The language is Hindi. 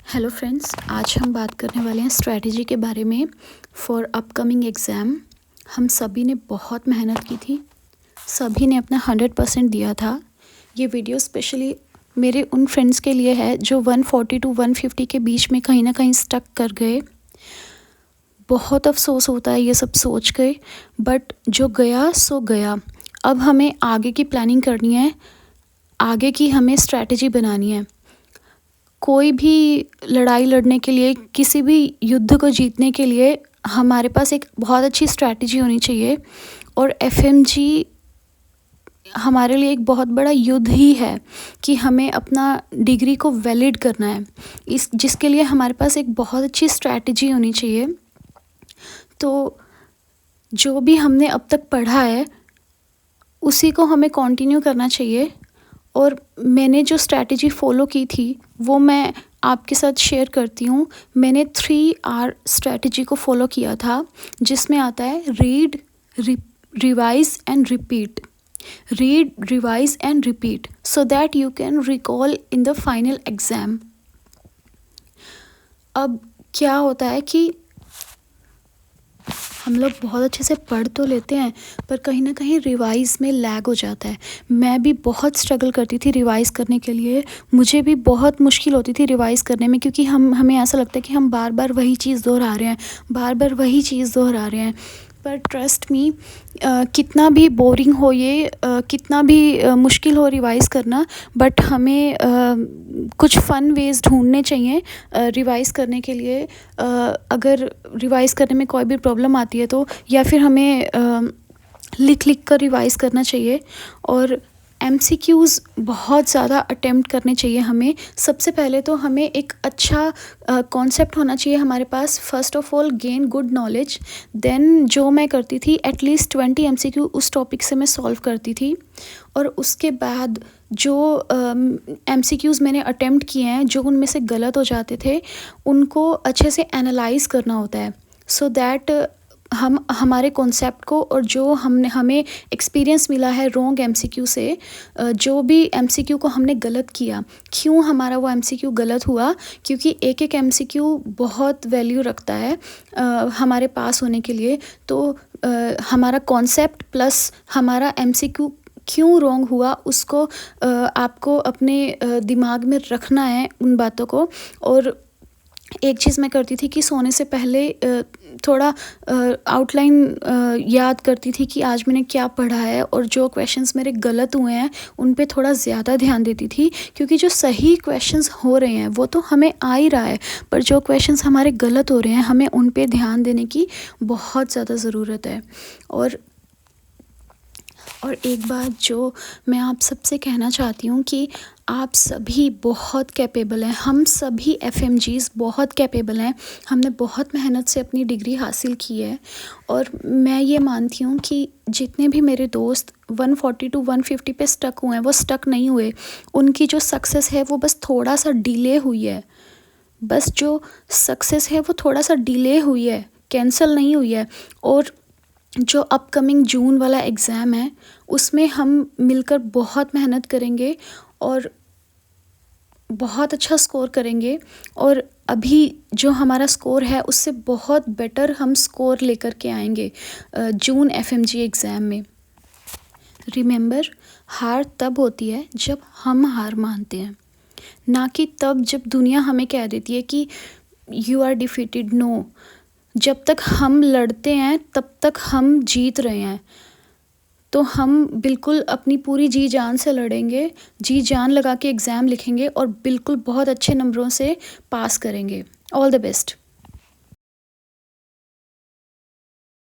हेलो फ्रेंड्स, आज हम बात करने वाले हैं स्ट्रैटेजी के बारे में फॉर अपकमिंग एग्ज़ाम। हम सभी ने बहुत मेहनत की थी, सभी ने अपना 100% दिया था। ये वीडियो स्पेशली मेरे उन फ्रेंड्स के लिए है जो 140 टू 150 के बीच में कहीं ना कहीं स्टक कर गए। बहुत अफसोस होता है ये सब सोच के, बट जो गया सो गया। अब हमें आगे की प्लानिंग करनी है, आगे की हमें स्ट्रैटेजी बनानी है। कोई भी लड़ाई लड़ने के लिए, किसी भी युद्ध को जीतने के लिए हमारे पास एक बहुत अच्छी स्ट्रैटेजी होनी चाहिए। और एफएमजी हमारे लिए एक बहुत बड़ा युद्ध ही है कि हमें अपना डिग्री को वैलिड करना है, इस जिसके लिए हमारे पास एक बहुत अच्छी स्ट्रैटेजी होनी चाहिए। तो जो भी हमने अब तक पढ़ा है उसी को हमें कंटिन्यू करना चाहिए। और मैंने जो स्ट्रैटेजी फ़ॉलो की थी वो मैं आपके साथ शेयर करती हूँ। मैंने 3R स्ट्रैटेजी को फॉलो किया था, जिसमें आता है read, revise and repeat. Read, revise and repeat so that you can recall in the final exam. अब क्या होता है कि हम लोग बहुत अच्छे से पढ़ तो लेते हैं, पर कहीं ना कहीं रिवाइज़ में लैग हो जाता है। मैं भी बहुत स्ट्रगल करती थी रिवाइज़ करने के लिए, मुझे भी बहुत मुश्किल होती थी रिवाइज़ करने में, क्योंकि हमें ऐसा लगता है कि हम बार बार वही चीज़ दोहरा रहे हैं, बार बार वही चीज़ दोहरा रहे हैं। पर ट्रस्ट मी, कितना भी बोरिंग हो ये, कितना भी मुश्किल हो रिवाइज़ करना, बट हमें कुछ फ़न वेज़ ढूंढने चाहिए रिवाइज़ करने के लिए। अगर रिवाइज़ करने में कोई भी प्रॉब्लम आती है तो, या फिर हमें लिख कर रिवाइज़ करना चाहिए। और एमसीक्यूज़ बहुत ज़्यादा अटेम्प्ट करने चाहिए हमें। सबसे पहले तो हमें एक अच्छा कॉन्सेप्ट होना चाहिए हमारे पास। First of all gain good knowledge, then जो मैं करती थी एटलीस्ट 20 एमसीक्यू उस टॉपिक से मैं सॉल्व करती थी। और उसके बाद जो एमसीक्यूज़ मैंने अटेम्प्ट किए हैं, जो उनमें से गलत हो जाते थे, उनको अच्छे से एनालाइज़ करना होता है, सो दैट हम हमारे कॉन्सेप्ट को, और जो हमें एक्सपीरियंस मिला है रॉन्ग एमसीक्यू से, जो भी एमसीक्यू को हमने गलत किया, क्यों हमारा वो एमसीक्यू गलत हुआ, क्योंकि एक एक एमसीक्यू बहुत वैल्यू रखता है हमारे पास होने के लिए। तो हमारा कॉन्सेप्ट प्लस हमारा एमसीक्यू क्यों रॉन्ग हुआ, उसको आपको अपने दिमाग में रखना है उन बातों को। और एक चीज़ मैं करती थी कि सोने से पहले थोड़ा आउटलाइन याद करती थी कि आज मैंने क्या पढ़ा है, और जो क्वेश्चंस मेरे गलत हुए हैं उन पे थोड़ा ज़्यादा ध्यान देती थी, क्योंकि जो सही क्वेश्चंस हो रहे हैं वो तो हमें आ ही रहा है, पर जो क्वेश्चंस हमारे गलत हो रहे हैं हमें उन पे ध्यान देने की बहुत ज़्यादा ज़रूरत है। और एक बात जो मैं आप सबसे कहना चाहती हूँ कि आप सभी बहुत कैपेबल हैं, हम सभी एफएमजीज़ बहुत कैपेबल हैं। हमने बहुत मेहनत से अपनी डिग्री हासिल की है। और मैं ये मानती हूँ कि जितने भी मेरे दोस्त 140 टू 150 पे स्टक हुए हैं, वो स्टक नहीं हुए। उनकी जो सक्सेस है वो बस थोड़ा सा डिले हुई है। बस जो सक्सेस है वो थोड़ा सा डिले हुई है, कैंसिल नहीं हुई है। और जो अपकमिंग जून वाला एग्ज़ाम है उसमें हम मिलकर बहुत मेहनत करेंगे और बहुत अच्छा स्कोर करेंगे। और अभी जो हमारा स्कोर है उससे बहुत बेटर हम स्कोर लेकर के आएंगे जून एफएमजी एग्ज़ाम में। रिमेंबर, हार तब होती है जब हम हार मानते हैं, ना कि तब जब दुनिया हमें कह देती है कि यू आर डिफीटेड। नो, जब तक हम लड़ते हैं तब तक हम जीत रहे हैं। तो हम बिल्कुल अपनी पूरी जी जान से लड़ेंगे, जी जान लगा के एग्ज़ाम लिखेंगे और बिल्कुल बहुत अच्छे नंबरों से पास करेंगे। All the best.